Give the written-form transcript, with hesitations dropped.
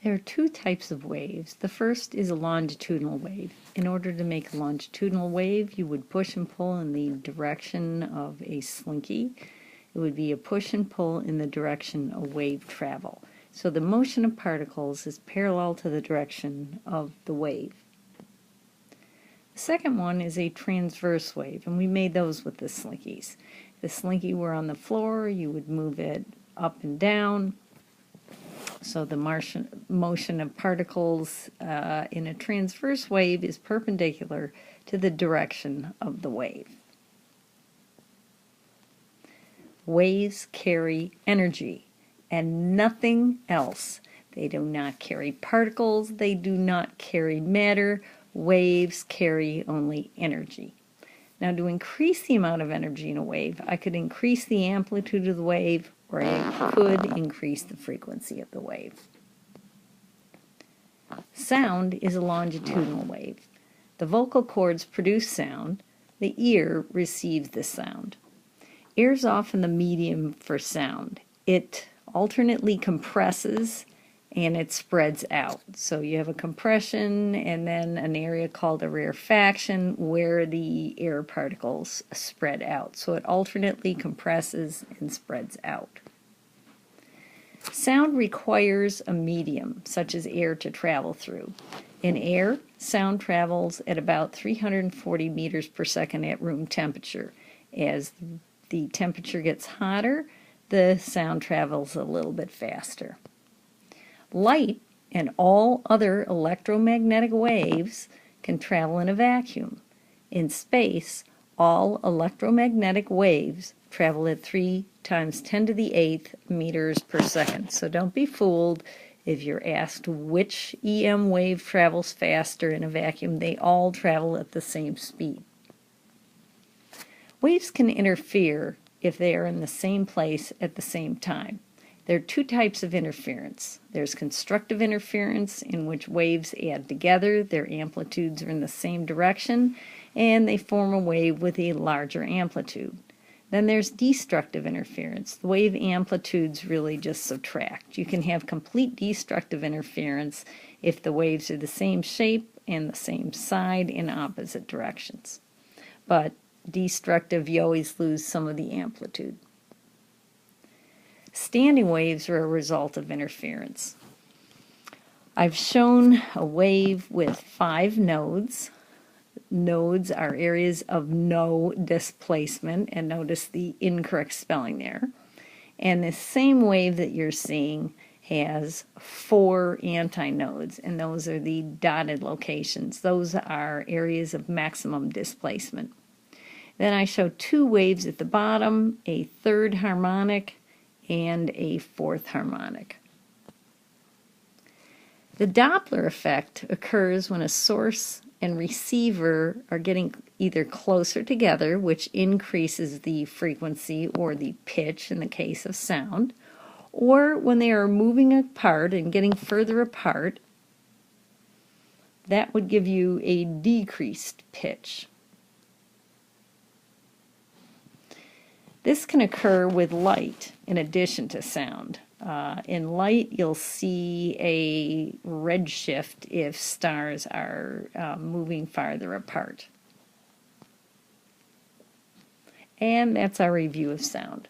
There are two types of waves. The first is a longitudinal wave. In order to make a longitudinal wave, you would push and pull in the direction of a slinky. It would be a push and pull in the direction of wave travel. So the motion of particles is parallel to the direction of the wave. The second one is a transverse wave, and we made those with the slinkies. If the slinky were on the floor, you would move it up and down. So the motion of particles in a transverse wave is perpendicular to the direction of the wave. Waves carry energy and nothing else. They do not carry particles, they do not carry matter. Waves carry only energy. Now, to increase the amount of energy in a wave, I could increase the amplitude of the wave, or I could increase the frequency of the wave. Sound is a longitudinal wave. The vocal cords produce sound. The ear receives the sound. Air is often the medium for sound. It alternately compresses and it spreads out. So you have a compression and then an area called a rarefaction where the air particles spread out. So it alternately compresses and spreads out. Sound requires a medium, such as air, to travel through. In air, sound travels at about 340 meters per second at room temperature. As the temperature gets hotter, the sound travels a little bit faster. Light and all other electromagnetic waves can travel in a vacuum. In space, all electromagnetic waves travel at 3 times 10 to the 8th meters per second. So don't be fooled if you're asked which EM wave travels faster in a vacuum. They all travel at the same speed. Waves can interfere if they are in the same place at the same time. There are two types of interference. There's constructive interference, in which waves add together, their amplitudes are in the same direction, and they form a wave with a larger amplitude. Then there's destructive interference. The wave amplitudes really just subtract. You can have complete destructive interference if the waves are the same shape and the same side in opposite directions. But destructive, you always lose some of the amplitude. Standing waves are a result of interference. I've shown a wave with 5 nodes. Nodes are areas of no displacement, and notice the incorrect spelling there. And the same wave that you're seeing has 4 antinodes, and those are the dotted locations. Those are areas of maximum displacement. Then I show 2 waves at the bottom, a third harmonic and a fourth harmonic. The Doppler effect occurs when a source and receiver are getting either closer together, which increases the frequency or the pitch in the case of sound, or when they are moving apart and getting further apart. That would give you a decreased pitch. This can occur with light in addition to sound. In light, you'll see a redshift if stars are moving farther apart. And that's our review of sound.